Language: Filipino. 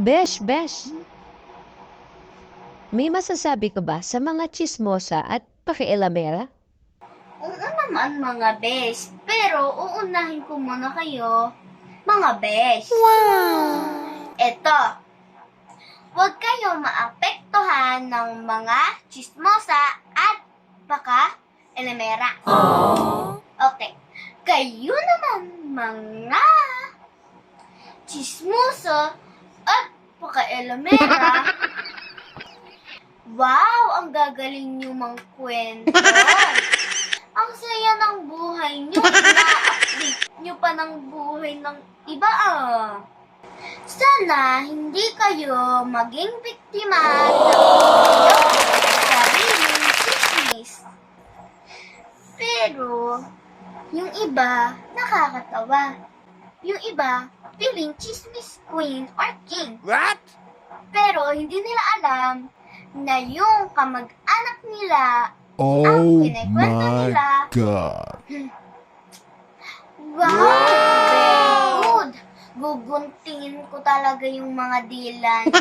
Besh, may masasabi ka ba sa mga chismosa at pakialamera? Oo naman mga besh, pero uunahin ko muna kayo, mga besh. Eto, huwag kayo maapektuhan ng mga chismosa at baka elemera. Okay, kayo naman mga chismosa at baka elemera. Wow, ang gagaling niyo mangkwento. Ang saya ng buhay niyo. Na-update niyo pa ng buhay ng iba Sana hindi kayo maging biktima ng sariling chismis. Pero, yung iba nakakatawa. Yung iba feeling chismis queen or king. What? Pero hindi nila alam na yung kamag-anak nila Oh kinikwento my nila. God. Wow! Very good! Guguntingin ko talaga yung mga dila niyo.